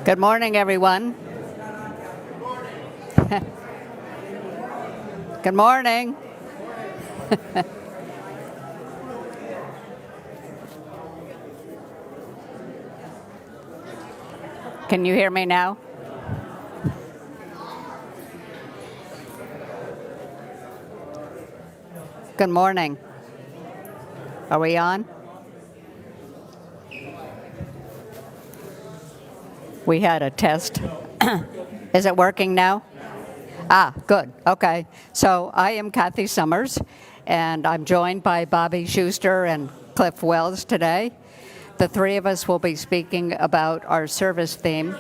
Good morning, everyone. Good morning. Can you hear me now? Good morning. Are we on? We had a test. Is it working now? Good. Okay. So I am Kathy Summers, and I'm joined by Bobby Schuster and Cliff Wells today. The three of us will be speaking about our service theme.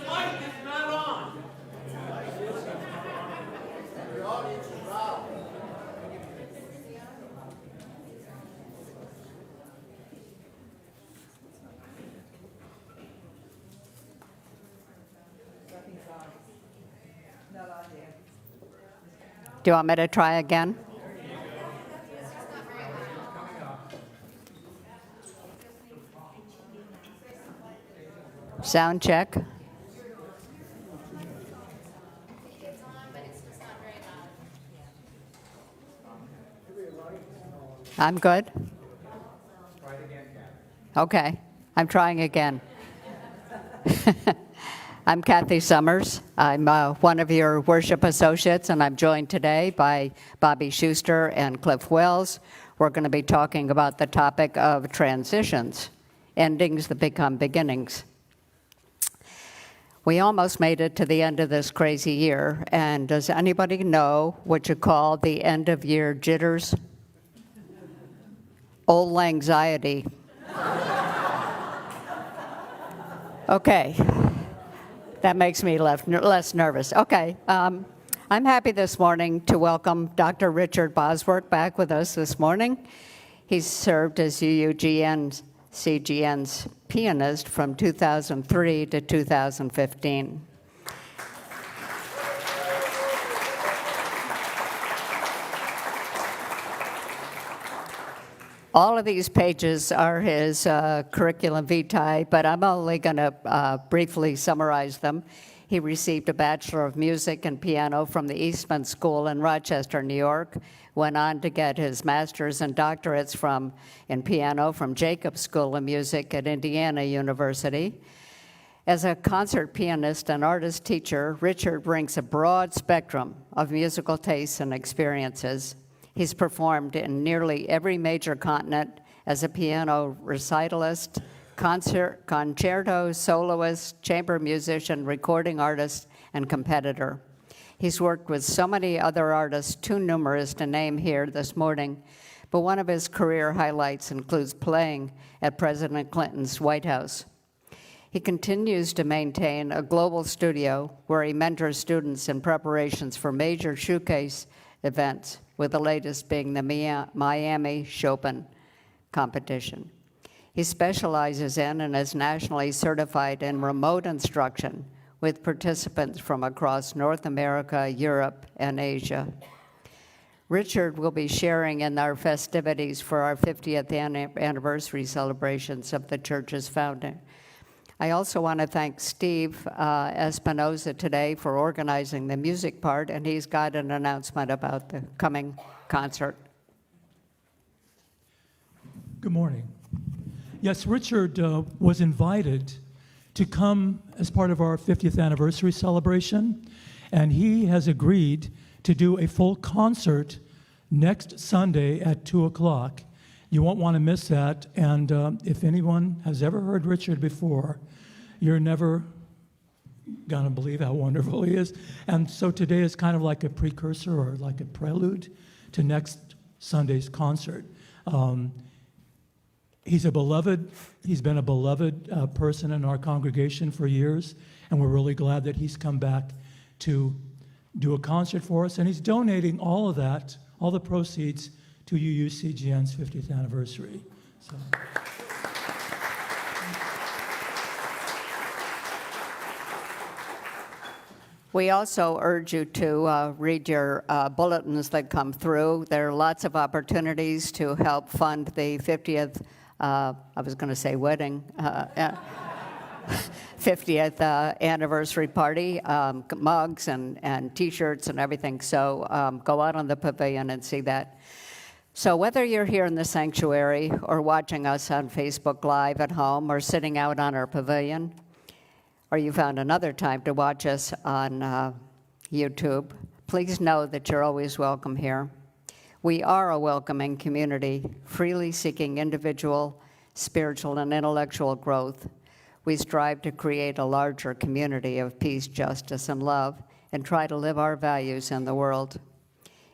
Do you want me to try again? Sound check. I'm good. Okay, I'm trying again. I'm Kathy Summers. I'm one of your worship associates, and I'm joined today by Bobby Schuster and Cliff Wells. We're going to be talking about the topic of transitions, endings that become beginnings. We almost made it to the end of this crazy year, and does anybody know what you call the end-of-year jitters? Old anxiety. Okay. That makes me less nervous. Okay. I'm happy this morning to welcome Dr. Richard Bosworth back with us this morning. He's served as UUGN CGN's pianist from 2003 to 2015. All of these pages are his curriculum vitae, but I'm only going to briefly summarize them. He received a Bachelor of Music and Piano from the Eastman School in Rochester, New York, went on to get his master's and doctorates in piano from Jacobs School of Music at Indiana University. As a concert pianist and artist teacher, Richard brings a broad spectrum of musical tastes and experiences. He's performed in nearly every major continent as a piano recitalist, concerto soloist, chamber musician, recording artist, and competitor. He's worked with so many other artists, too numerous to name here this morning, but one of his career highlights includes playing at President Clinton's White House. He continues to maintain a global studio where he mentors students in preparations for major showcase events, with the latest being the Miami Chopin competition. He specializes in and is nationally certified in remote instruction with participants from across North America, Europe, and Asia. Richard will be sharing in our festivities for our 50th anniversary celebrations of the church's founding. I also want to thank Steve Espinoza today for organizing the music part, and he's got an announcement about the coming concert. Good morning. Yes, Richard was invited to come as part of our 50th anniversary celebration, and he has agreed to do a full concert next Sunday at 2 o'clock. You won't want to miss that, and if anyone has ever heard Richard before, you're never going to believe how wonderful he is. And so today is kind of like a precursor or like a prelude to next Sunday's concert. He's been a beloved person in our congregation for years, and we're really glad that he's come back to do a concert for us, and he's donating all of that, all the proceeds, to UUCGN's 50th anniversary. So. We also urge you to read your bulletins that come through. There are lots of opportunities to help fund the 50th, I was going to say wedding, 50th anniversary party, mugs and T-shirts and everything. So go out on the pavilion and see that. So whether you're here in the sanctuary or watching us on Facebook Live at home or sitting out on our pavilion, or you found another time to watch us on YouTube, please know that you're always welcome here. We are a welcoming community, freely seeking individual, spiritual, and intellectual growth. We strive to create a larger community of peace, justice, and love, and try to live our values in the world.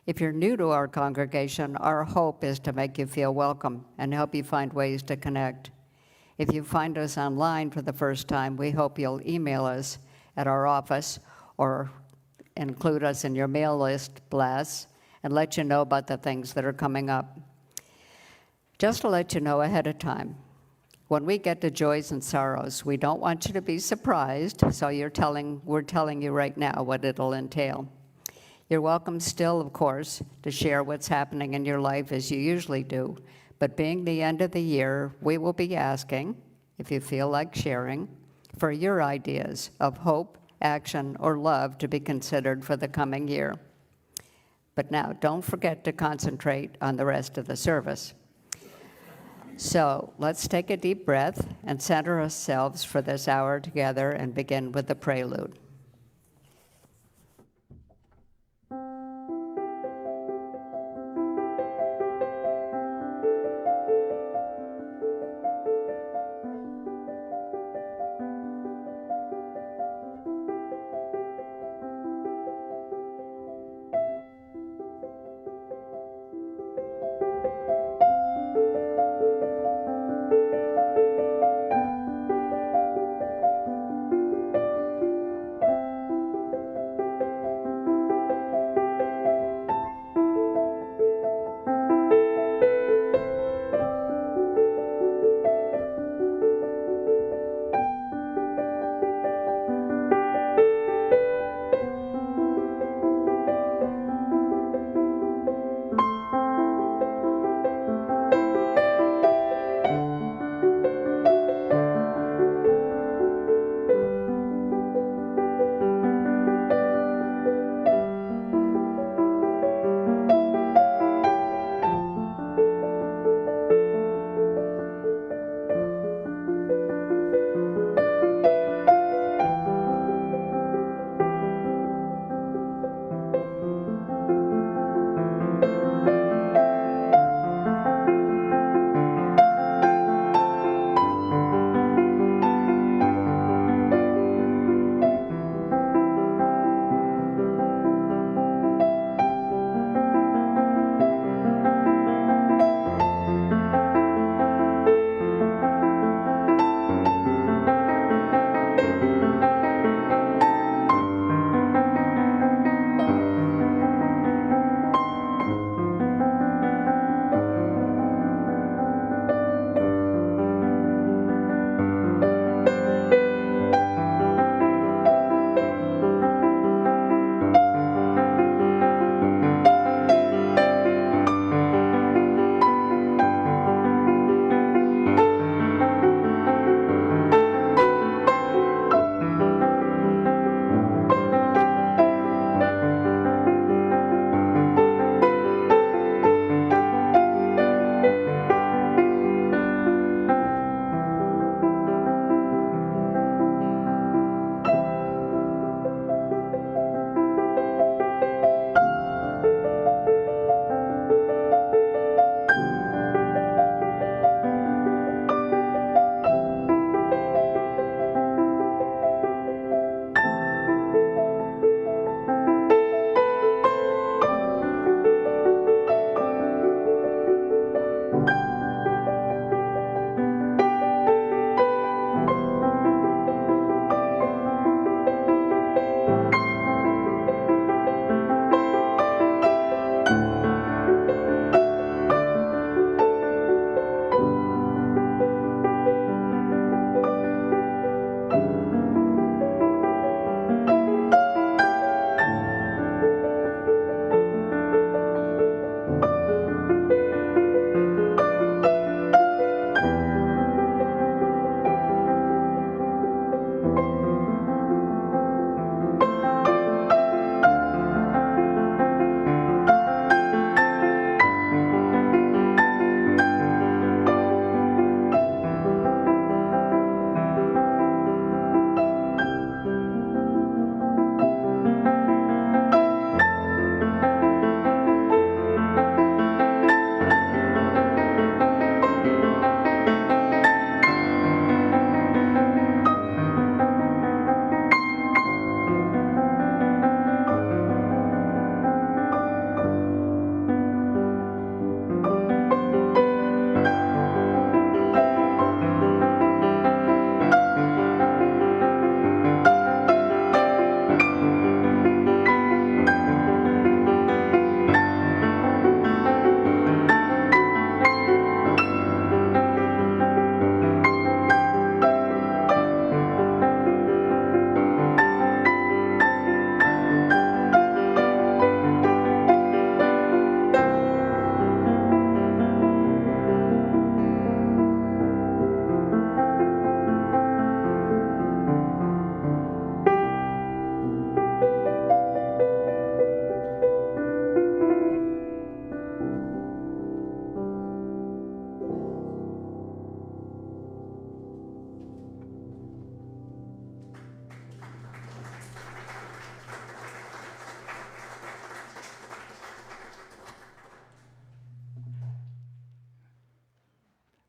If you're new to our congregation, our hope is to make you feel welcome and help you find ways to connect. If you find us online for the first time, we hope you'll email us at our office or include us in your mail list blasts and let you know about the things that are coming up. Just to let you know ahead of time, when we get to joys and sorrows, we don't want you to be surprised, so we're telling you right now what it'll entail. You're welcome still, of course, to share what's happening in your life as you usually do, but being the end of the year, we will be asking, if you feel like sharing, for your ideas of hope, action, or love to be considered for the coming year. But now, don't forget to concentrate on the rest of the service. So let's take a deep breath and center ourselves for this hour together and begin with the prelude.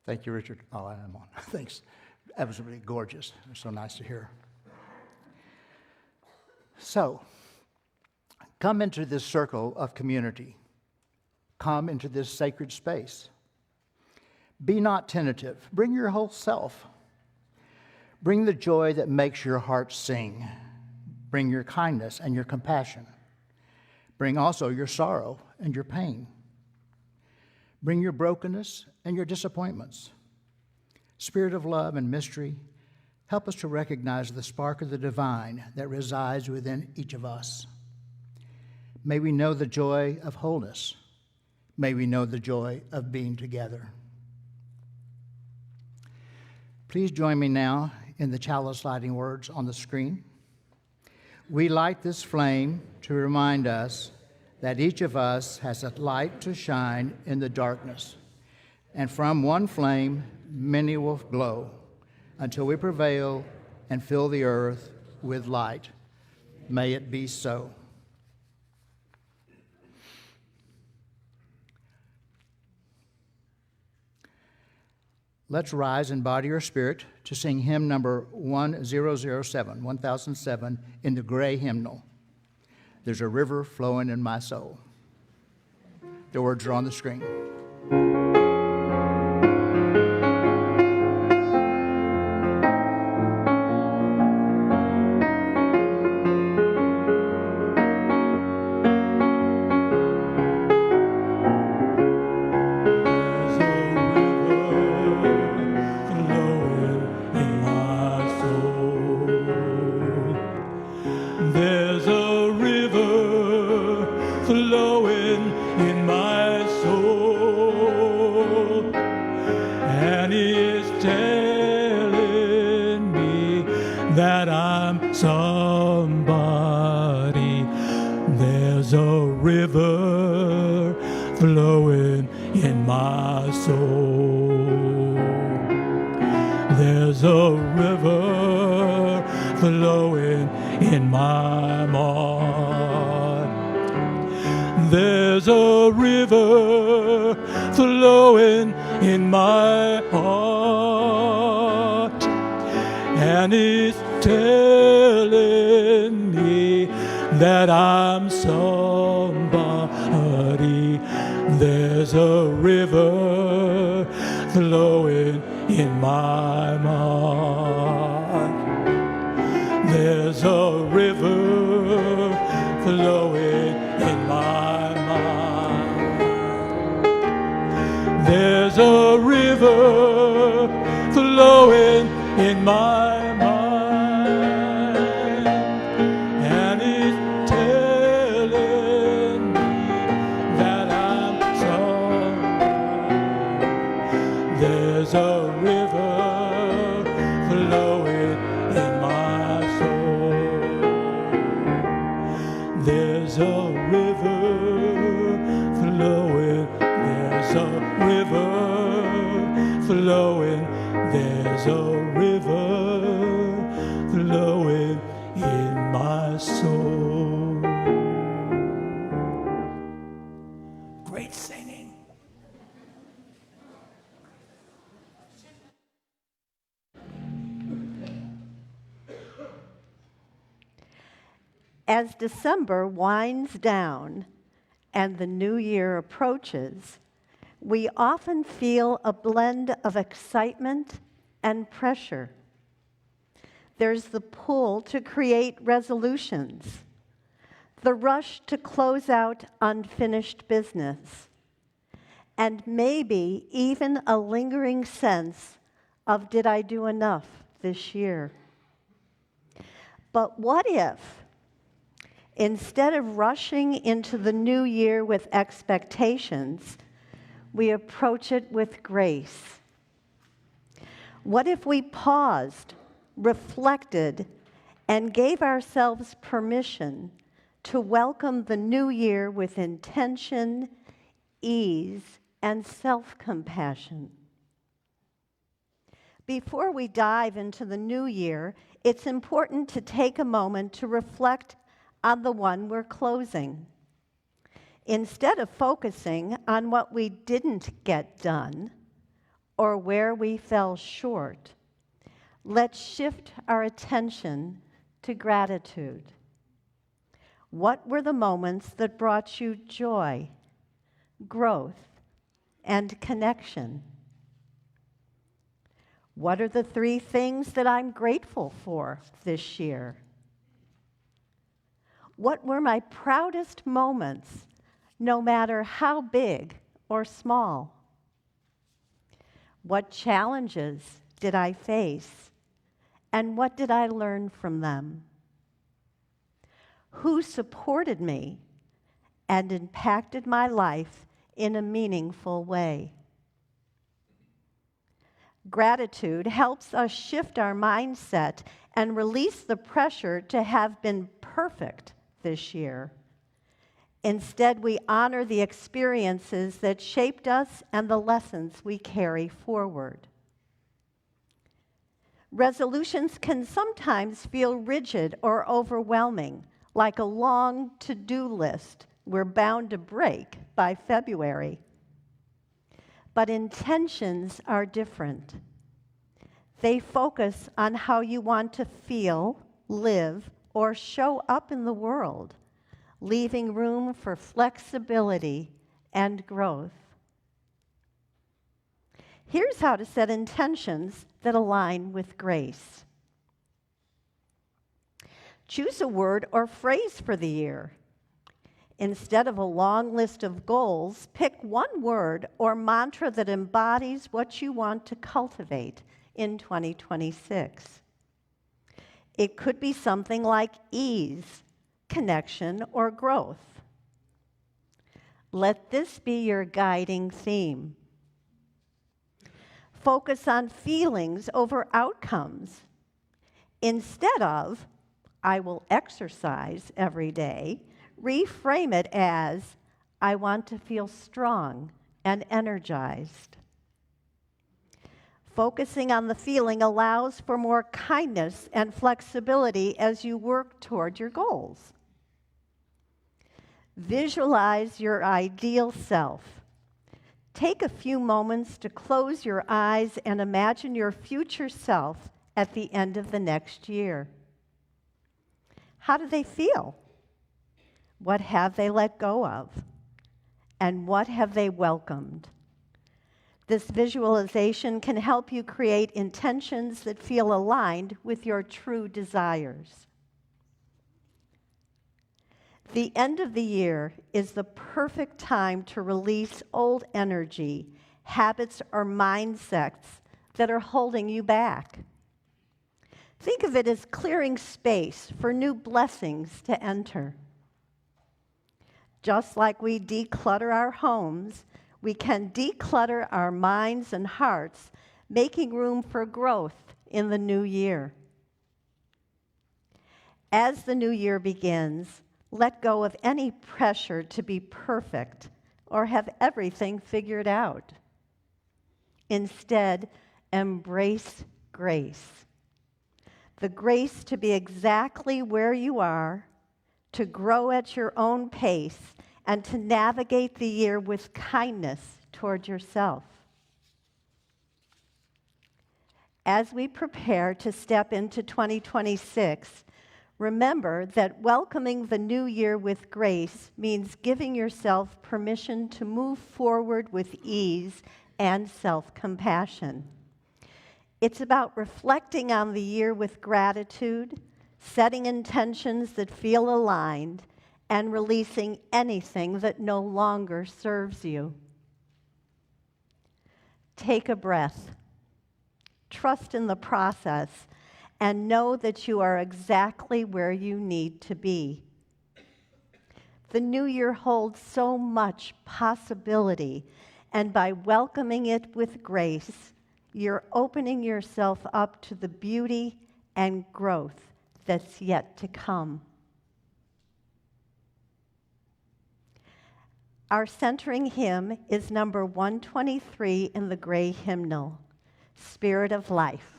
Thank you, Richard. Oh, I am on. Thanks. Absolutely gorgeous. It's so nice to hear. So, come into this circle of community. Come into this sacred space. Be not tentative. Bring your whole self. Bring the joy that makes your heart sing. Bring your kindness and your compassion. Bring also your sorrow and your pain. Bring your brokenness and your disappointments. Spirit of love and mystery, help us to recognize the spark of the divine that resides within each of us. May we know the joy of wholeness. May we know the joy of being together. Please join me now in the chalice lighting words on the screen. We light this flame to remind us that each of us has a light to shine in the darkness, and from one flame many will glow until we prevail and fill the earth with light. May it be so. Let's rise in body or spirit to sing hymn number 1007 in the gray hymnal. There's a river flowing in my soul. The words are on the screen. There's a river flowing in my soul, and it's telling me that I'm somebody. There's a river flowing in my soul. There's a river flowing in my heart. There's a river flowing in my heart, and it's telling me that I'm somebody. There's a river flowing in my heart. There's a river flowing in my mind. There's a river flowing in my mind, and it's telling me that I'm somebody. There's a river flowing in my soul. There's a river flowing. There's a river flowing. There's a river flowing in my soul. Great singing. As December winds down and the new year approaches, we often feel a blend of excitement and pressure. There's the pull to create resolutions, the rush to close out unfinished business, and maybe even a lingering sense of, did I do enough this year? But what if, instead of rushing into the new year with expectations, we approach it with grace? What if we paused, reflected, and gave ourselves permission to welcome the new year with intention, ease, and self-compassion? Before we dive into the new year, it's important to take a moment to reflect on the one we're closing. Instead of focusing on what we didn't get done or where we fell short, let's shift our attention to gratitude. What were the moments that brought you joy, growth, and connection? What are the 3 things that I'm grateful for this year? What were my proudest moments, no matter how big or small? What challenges did I face, and what did I learn from them? Who supported me and impacted my life in a meaningful way? Gratitude helps us shift our mindset and release the pressure to have been perfect this year. Instead, we honor the experiences that shaped us and the lessons we carry forward. Resolutions can sometimes feel rigid or overwhelming, like a long to-do list we're bound to break by February. But intentions are different. They focus on how you want to feel, live, or show up in the world, leaving room for flexibility and growth. Here's how to set intentions that align with grace. Choose a word or phrase for the year. Instead of a long list of goals, pick one word or mantra that embodies what you want to cultivate in 2026. It could be something like ease, connection, or growth. Let this be your guiding theme. Focus on feelings over outcomes. Instead of, I will exercise every day, reframe it as, I want to feel strong and energized. Focusing on the feeling allows for more kindness and flexibility as you work toward your goals. Visualize your ideal self. Take a few moments to close your eyes and imagine your future self at the end of the next year. How do they feel? What have they let go of? And what have they welcomed? This visualization can help you create intentions that feel aligned with your true desires. The end of the year is the perfect time to release old energy, habits, or mindsets that are holding you back. Think of it as clearing space for new blessings to enter. Just like we declutter our homes, we can declutter our minds and hearts, making room for growth in the new year. As the new year begins, let go of any pressure to be perfect or have everything figured out. Instead, embrace grace. The grace to be exactly where you are, to grow at your own pace, and to navigate the year with kindness toward yourself. As we prepare to step into 2026, remember that welcoming the new year with grace means giving yourself permission to move forward with ease and self-compassion. It's about reflecting on the year with gratitude, setting intentions that feel aligned, and releasing anything that no longer serves you. Take a breath. Trust in the process and know that you are exactly where you need to be. The new year holds so much possibility, and by welcoming it with grace, you're opening yourself up to the beauty and growth that's yet to come. Our centering hymn is number 123 in the gray hymnal, Spirit of Life.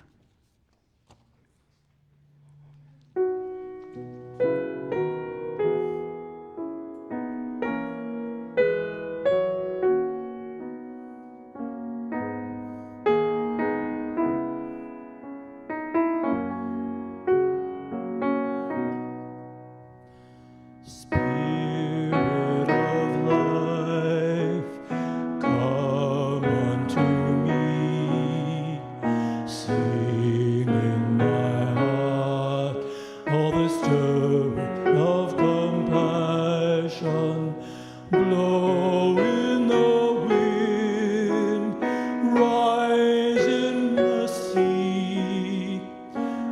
blow in the wind, rise in the sea,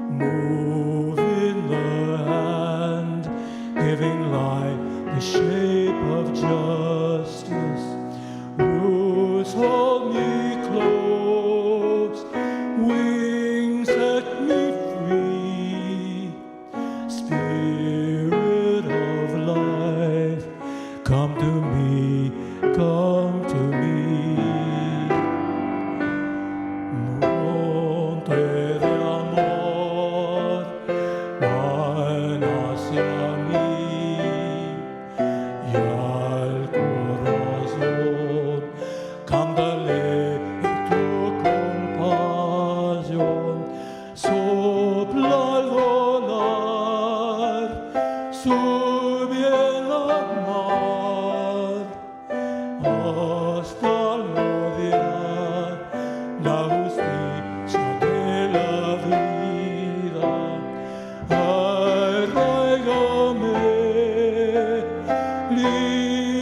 move in the hand, giving light the shape of justice. Roots hold me close, wings set me free. Spirit of life, come to me, come to me. Monte de amor, van hacia mí, y al corazón, cántale tu compasión, sopla al volar, sube en la mar, hasta rodear la justicia de la vida. Arraigame, libérame,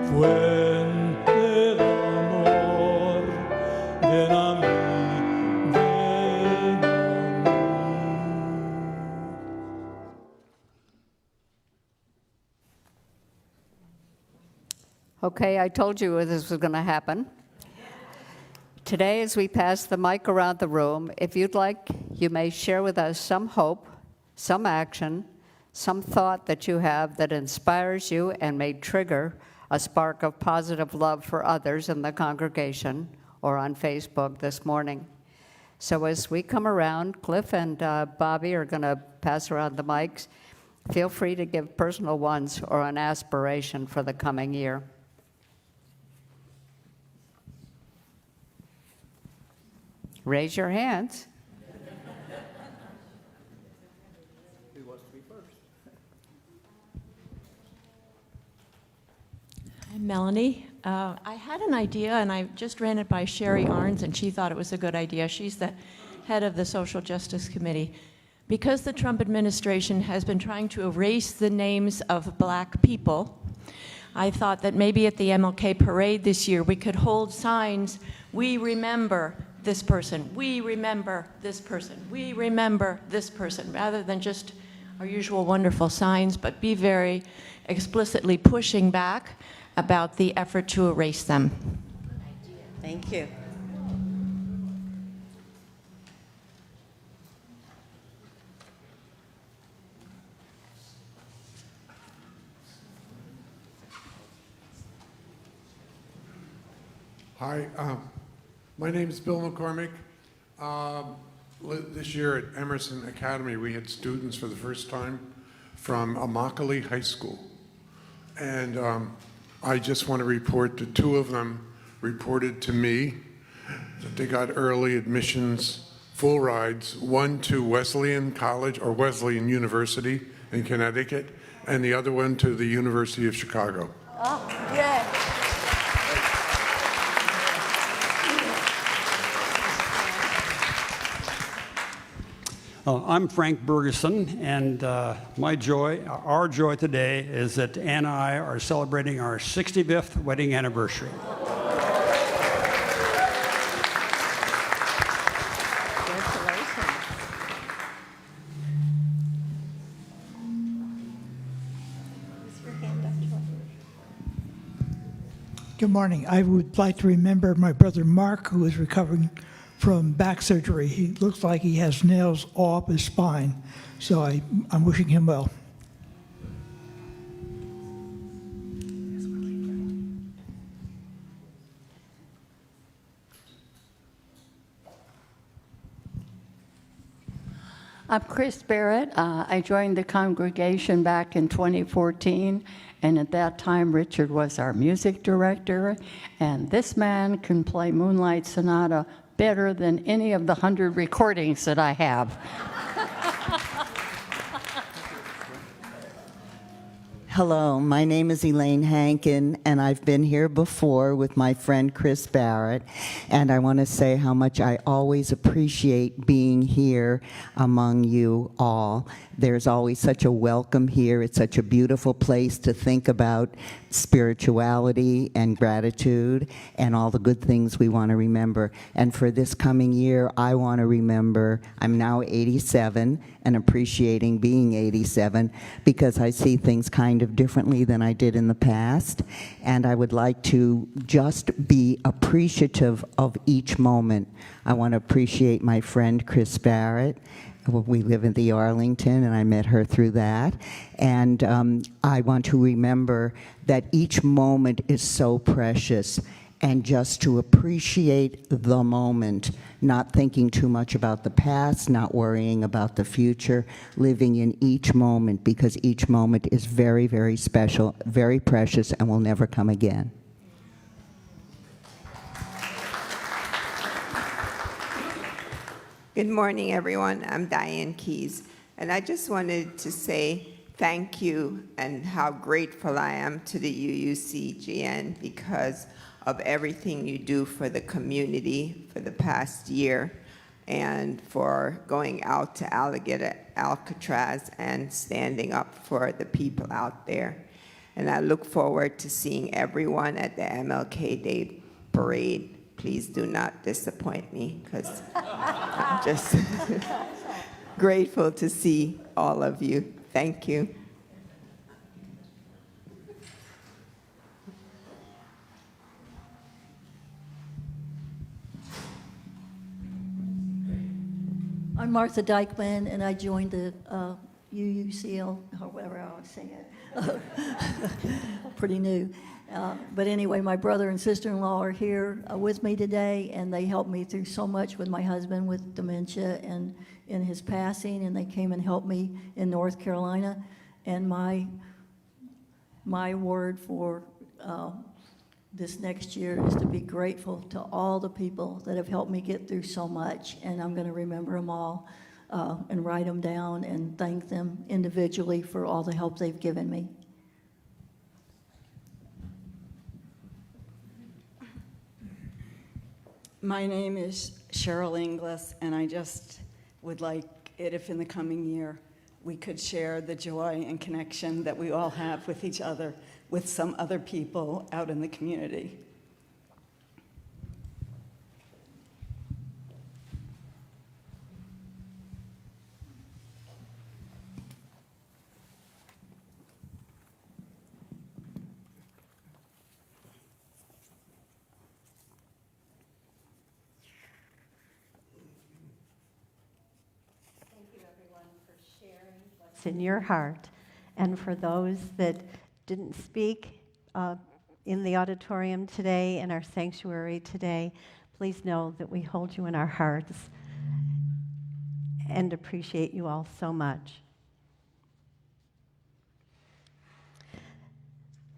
fuente de amor, ven a mí, ven a mí. Okay, I told you this was going to happen. Today, as we pass the mic around the room, if you'd like, you may share with us some hope, some action, some thought that you have that inspires you and may trigger a spark of positive love for others in the congregation or on Facebook this morning. So as we come around, Cliff and Bobby are going to pass around the mics. Feel free to give personal ones or an aspiration for the coming year. Raise your hands. Who wants to be first? I'm Melanie. I had an idea, and I just ran it by Sherry Arns, and she thought it was a good idea. She's the head of the Social Justice Committee. Because the Trump administration has been trying to erase the names of black people, I thought that maybe at the MLK parade this year we could hold signs, "We remember this person, we remember this person, we remember this person," rather than just our usual wonderful signs, but be very explicitly pushing back about the effort to erase them. Thank you. Hi, my name is Bill McCormick. This year at Emerson Academy, we had students for the first time from Immokalee High School. And I just want to report that two of them reported to me that they got early admissions, full rides, one to Wesleyan College or Wesleyan University in Connecticut, and the other one to the University of Chicago. Oh, yeah. I'm Frank Bergeson, and our joy today is that Ann and I are celebrating our 65th wedding anniversary. Good morning. I would like to remember my brother Mark, who is recovering from back surgery. He looks like he has nails all up his spine, so I'm wishing him well. I'm Chris Barrett. I joined the congregation back in 2014, and at that time Richard was our music director, and this man can play Moonlight Sonata better than any of the 100 recordings that I have. Hello, my name is Elaine Hankin, and I've been here before with my friend Chris Barrett, and I want to say how much I always appreciate being being here among you all. There's always such a welcome here. It's such a beautiful place to think about spirituality and gratitude and all the good things we want to remember. And for this coming year, I want to remember I'm now 87 and appreciating being 87 because I see things kind of differently than I did in the past. And I would like to just be appreciative of each moment. I want to appreciate my friend Chris Barrett. We live in the Arlington, and I met her through that. And I want to remember that each moment is so precious, and just to appreciate the moment, not thinking too much about the past, not worrying about the future, living in each moment, because each moment is very, very special, very precious, and will never come again. Good morning, everyone. I'm Diane Keys, and I just wanted to say thank you and how grateful I am to the UUCGN because of everything you do for the community for the past year and for going out to Alcatraz and standing up for the people out there. And I look forward to seeing everyone at the MLK Day Parade. Please do not disappoint me, because I'm just grateful to see all of you. Thank you. I'm Martha Dykeman, and I joined the UUCL, or whatever I was saying it. Pretty new. But anyway, my brother and sister-in-law are here with me today, and they helped me through so much with my husband with dementia and in his passing, and they came and helped me in North Carolina. And my word for this next year is to be grateful to all the people that have helped me get through so much, and I'm going to remember them all and write them down and thank them individually for all the help they've given me. My name is Cheryl Inglis, and I just would like it if in the coming year we could share the joy and connection that we all have with each other, with some other people out in the community. In your heart. And for those that didn't speak in the auditorium today, in our sanctuary today, please know that we hold you in our hearts and appreciate you all so much.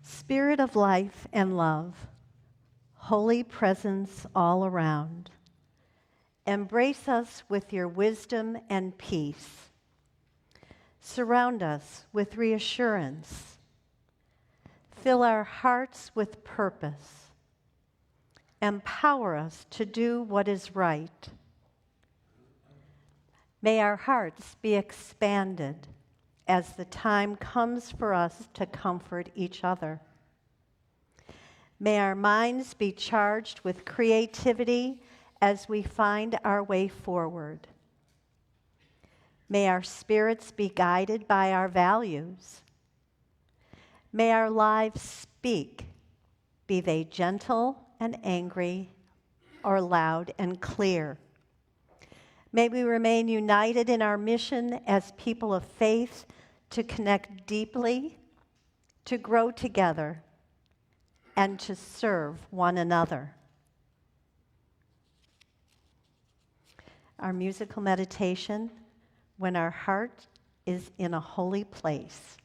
Spirit of life and love, holy presence all around, embrace us with your wisdom and peace. Surround us with reassurance. Fill our hearts with purpose. Empower us to do what is right. May our hearts be expanded as the time comes for us to comfort each other. May our minds be charged with creativity as we find our way forward. May our spirits be guided by our values. May our lives speak, be they gentle and angry or loud and clear. May we remain united in our mission as people of faith to connect deeply, to grow together, and to serve one another. Our musical meditation, when our heart is in a holy place.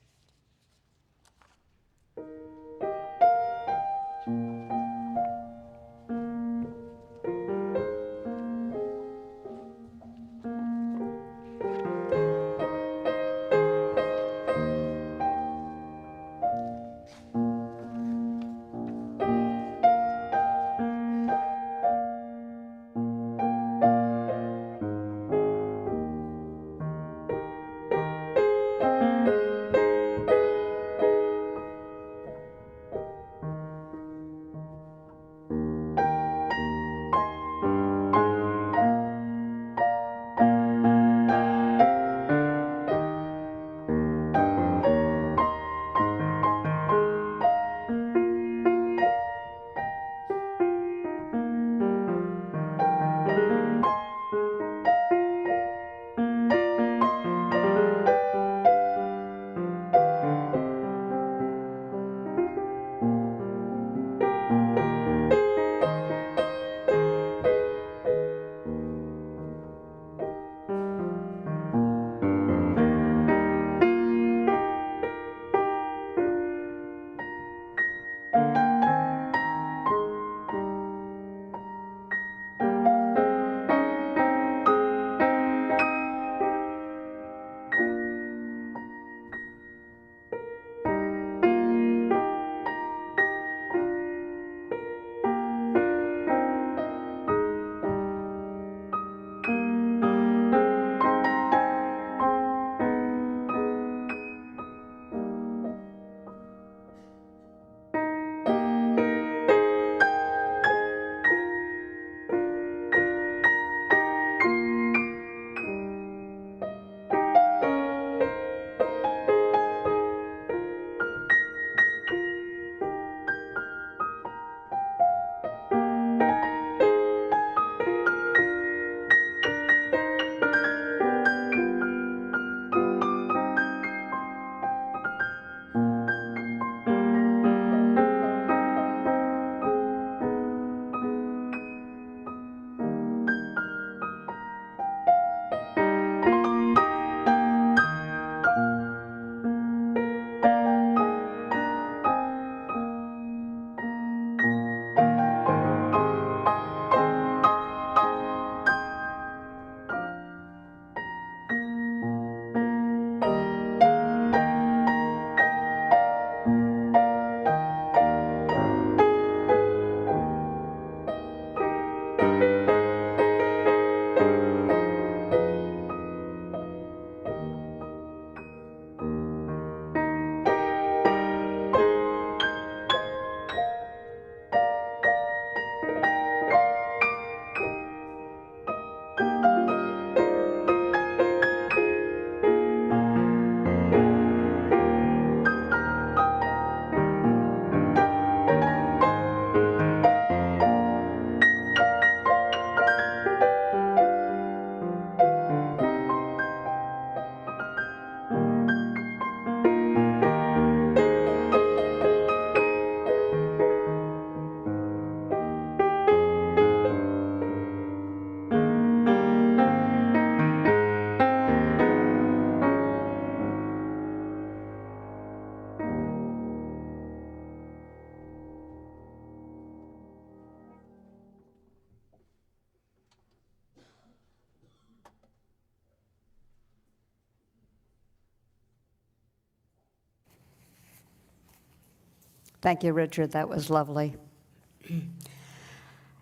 Thank you, Richard. That was lovely.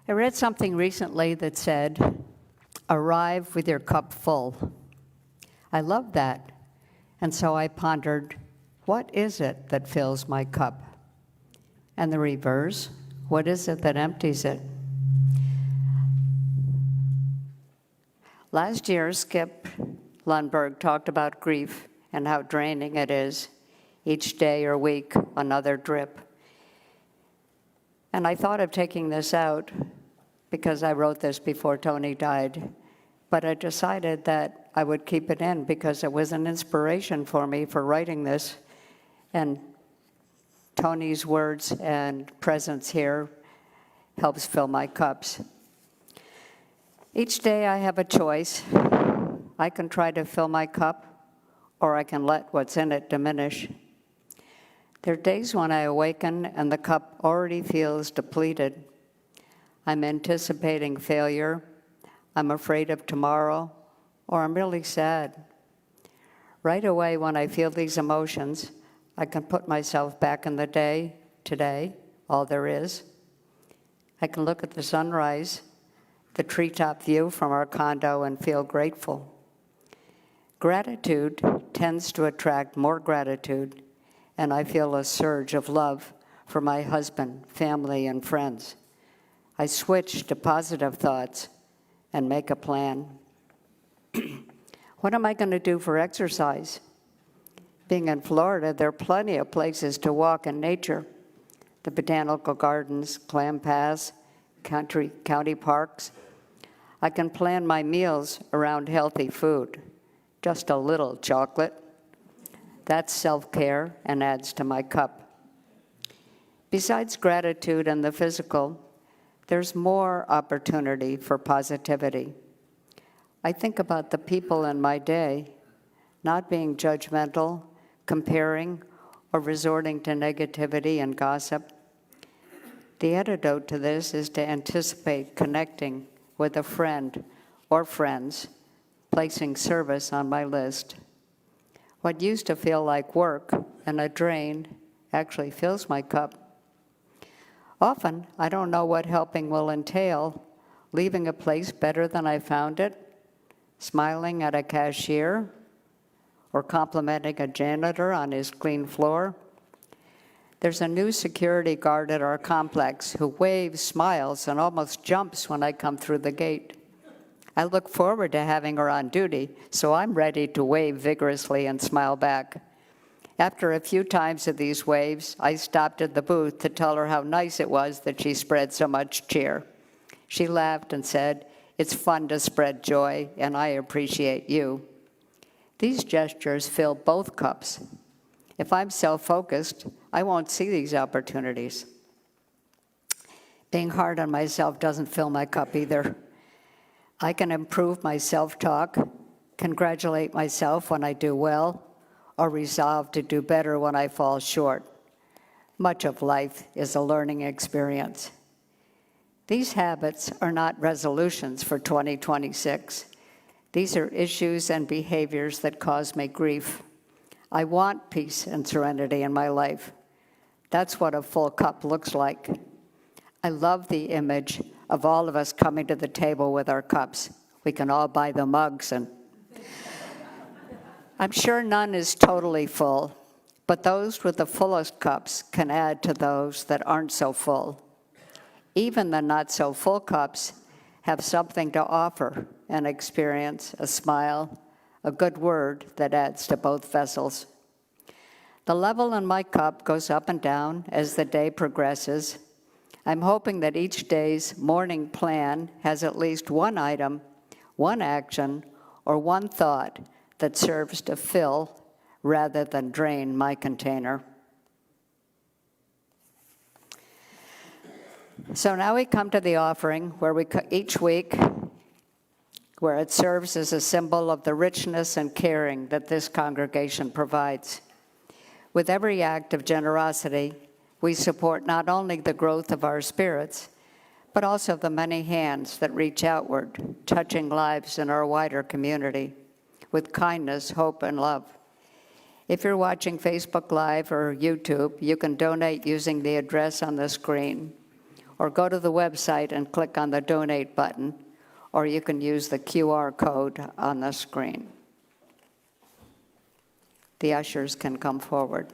I read something recently that said, "Arrive with your cup full." I love that. And so I pondered, what is it that fills my cup? And the reverse, what is it that empties it? Last year, Skip Lundberg talked about grief and how draining it is. Each day or week, another drip. And I thought of taking this out because I wrote this before Tony died, but I decided that I would keep it in because it was an inspiration for me for writing this. And Tony's words and presence here helps fill my cups. Each day I have a choice. I can try to fill my cup, or I can let what's in it diminish. There are days when I awaken and the cup already feels depleted. I'm anticipating failure, I'm afraid of tomorrow, or I'm really sad. Right away when I feel these emotions, I can put myself back in the day, today, all there is. I can look at the sunrise, the treetop view from our condo, and feel grateful. Gratitude tends to attract more gratitude, and I feel a surge of love for my husband, family, and friends. I switch to positive thoughts and make a plan. What am I going to do for exercise? Being in Florida, there are plenty of places to walk in nature. The botanical gardens, Clam Pass, county parks. I can plan my meals around healthy food. Just a little chocolate. That's self-care and adds to my cup. Besides gratitude and the physical, there's more opportunity for positivity. I think about the people in my day, not being judgmental, comparing, or resorting to negativity and gossip. The antidote to this is to anticipate connecting with a friend or friends, placing service on my list. What used to feel like work and a drain actually fills my cup. Often, I don't know what helping will entail, leaving a place better than I found it, smiling at a cashier, or complimenting a janitor on his clean floor. There's a new security guard at our complex who waves, smiles, and almost jumps when I come through the gate. I look forward to having her on duty, so I'm ready to wave vigorously and smile back. After a few times of these waves, I stopped at the booth to tell her how nice it was that she spread so much cheer. She laughed and said, "It's fun to spread joy, and I appreciate you." These gestures fill both cups. If I'm self-focused, I won't see these opportunities. Being hard on myself doesn't fill my cup either. I can improve my self-talk, congratulate myself when I do well, or resolve to do better when I fall short. Much of life is a learning experience. These habits are not resolutions for 2026. These are issues and behaviors that cause me grief. I want peace and serenity in my life. That's what a full cup looks like. I love the image of all of us coming to the table with our cups. We can all buy the mugs, and I'm sure none is totally full, but those with the fullest cups can add to those that aren't so full. Even the not-so-full cups have something to offer, an experience, a smile, a good word that adds to both vessels. The level in my cup goes up and down as the day progresses. I'm hoping that each day's morning plan has at least one item, one action, or one thought that serves to fill rather than drain my container. So now we come to the offering, where each week, where it serves as a symbol of the richness and caring that this congregation provides. With every act of generosity, we support not only the growth of our spirits, but also the many hands that reach outward, touching lives in our wider community with kindness, hope, and love. If you're watching Facebook Live or YouTube, you can donate using the address on the screen, or go to the website and click on the donate button, or you can use the QR code on the screen. The ushers can come forward.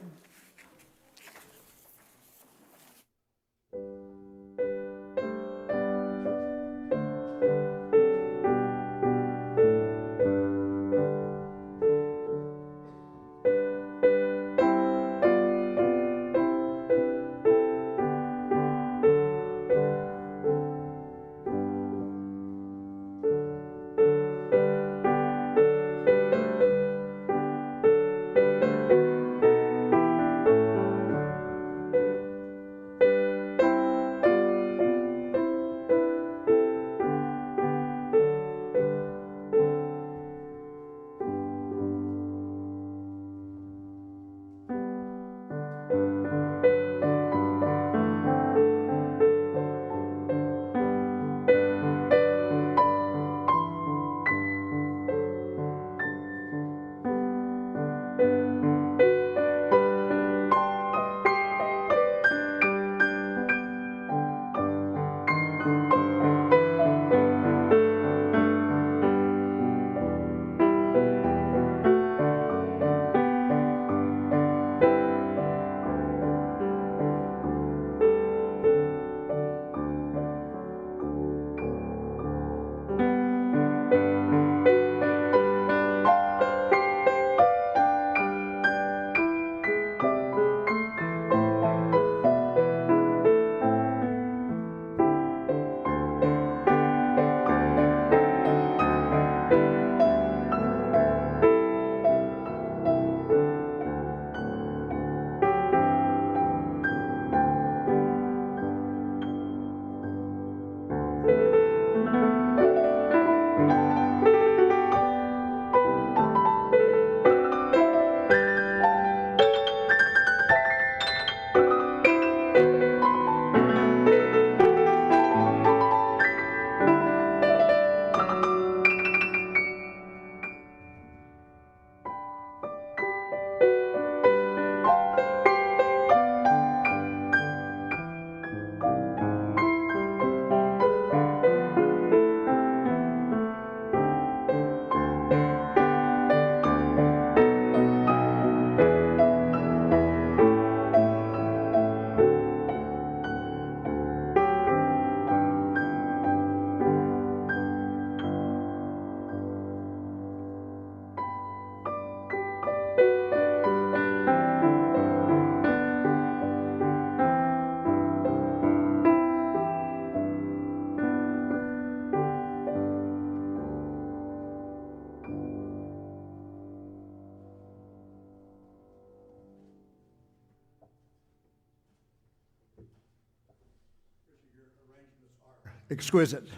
Exquisite.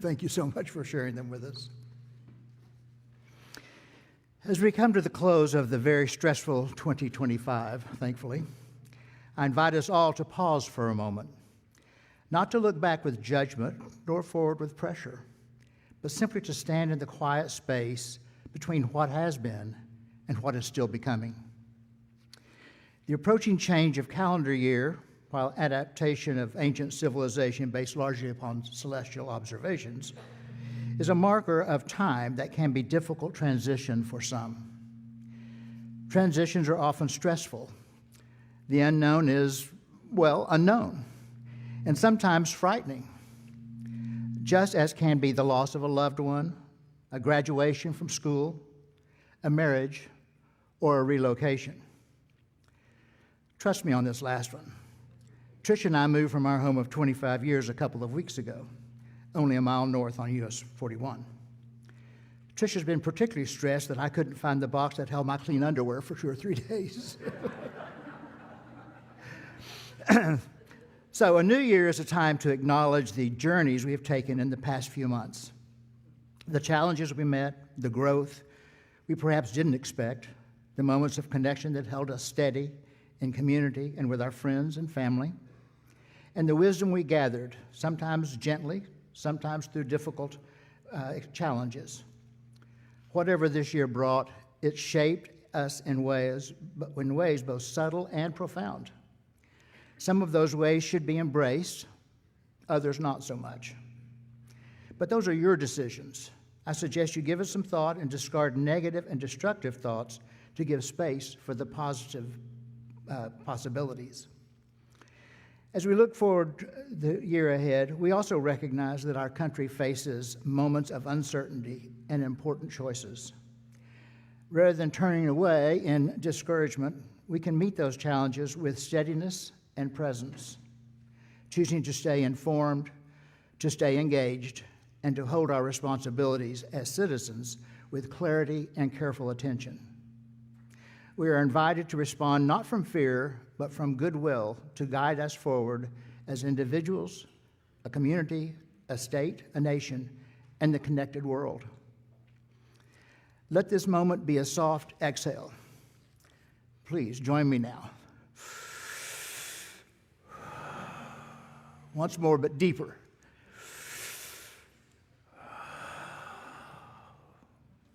Thank you so much for sharing them with us. As we come to the close of the very stressful 2025, thankfully, I invite us all to pause for a moment, not to look back with judgment nor forward with pressure, but simply to stand in the quiet space between what has been and what is still becoming. The approaching change of calendar year, while adaptation of ancient civilization based largely upon celestial observations, is a marker of time that can be difficult transition for some. Transitions are often stressful. The unknown is, well, unknown, and sometimes frightening, just as can be the loss of a loved one, a graduation from school, a marriage, or a relocation. Trust me on this last one. Tricia and I moved from our home of 25 years a couple of weeks ago, only a mile north on US 41. Tricia's been particularly stressed that I couldn't find the box that held my clean underwear for 2 or 3 days. So a new year is a time to acknowledge the journeys we have taken in the past few months, the challenges we met, the growth we perhaps didn't expect, the moments of connection that held us steady in community and with our friends and family, and the wisdom we gathered, sometimes gently, sometimes through difficult challenges. Whatever this year brought, it shaped us in ways both subtle and profound. Some of those ways should be embraced, others not so much. But those are your decisions. I suggest you give it some thought and discard negative and destructive thoughts to give space for the positive possibilities. As we look forward the year ahead, we also recognize that our country faces moments of uncertainty and important choices. Rather than turning away in discouragement, we can meet those challenges with steadiness and presence, choosing to stay informed, to stay engaged, and to hold our responsibilities as citizens with clarity and careful attention. We are invited to respond not from fear, but from goodwill to guide us forward as individuals, a community, a state, a nation, and the connected world. Let this moment be a soft exhale. Please join me now. Once more, but deeper.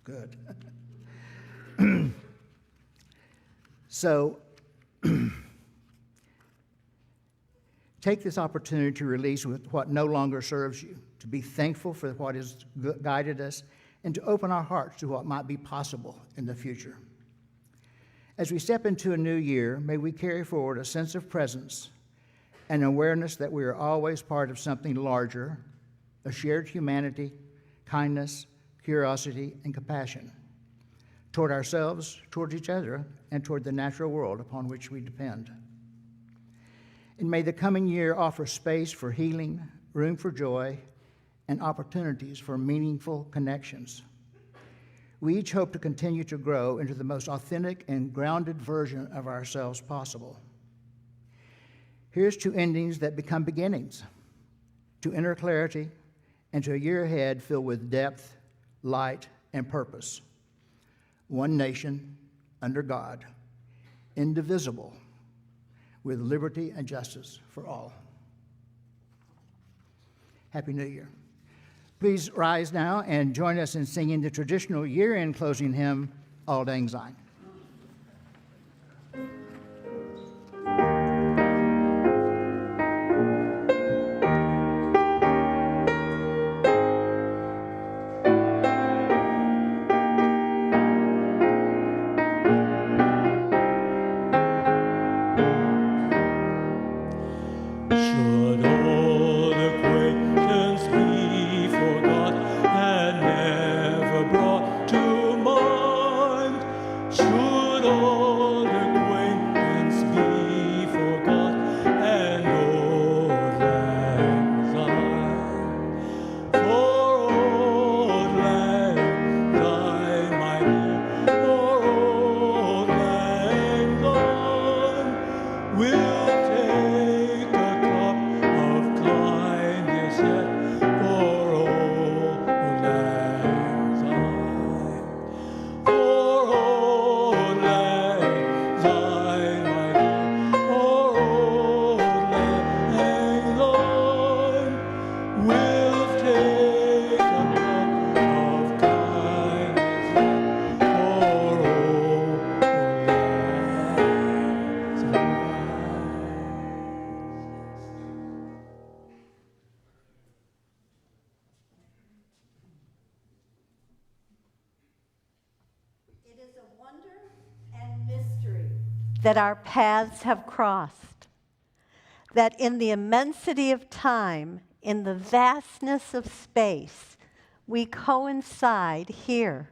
Good. So, take this opportunity to release with what no longer serves you, to be thankful for what has guided us, and to open our hearts to what might be possible in the future. As we step into a new year, may we carry forward a sense of presence and awareness that we are always part of something larger, a shared humanity, kindness, curiosity, and compassion toward ourselves, toward each other, and toward the natural world upon which we depend. And may the coming year offer space for healing, room for joy, and opportunities for meaningful connections. We each hope to continue to grow into the most authentic and grounded version of ourselves possible. Here's to endings that become beginnings, to inner clarity, and to a year ahead filled with depth, light, and purpose. One nation, under God, indivisible, with liberty and justice for all. Happy New Year. Please rise now and join us in singing the traditional year-end closing hymn, Auld Lang Syne. Should old acquaintance be forgot and never brought to mind? Should old acquaintance be forgot and old lang syne? For old lang syne, my dear, for old lang syne will take a cup of kindness yet for old lang syne. For old lang syne, my dear, for old lang syne will take a cup of kindness yet for old lang syne. It is a wonder and mystery that our paths have crossed, that in the immensity of time, in the vastness of space, we coincide here.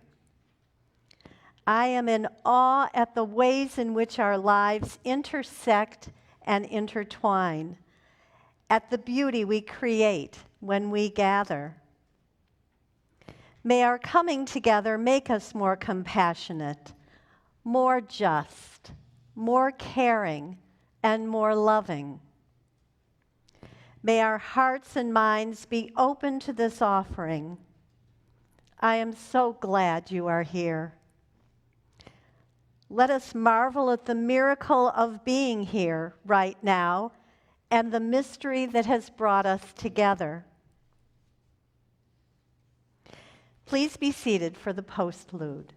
I am in awe at the ways in which our lives intersect and intertwine, at the beauty we create when we gather. May our coming together make us more compassionate, more just, more caring, and more loving. May our hearts and minds be open to this offering. I am so glad you are here. Let us marvel at the miracle of being here right now and the mystery that has brought us together. Please be seated for the postlude.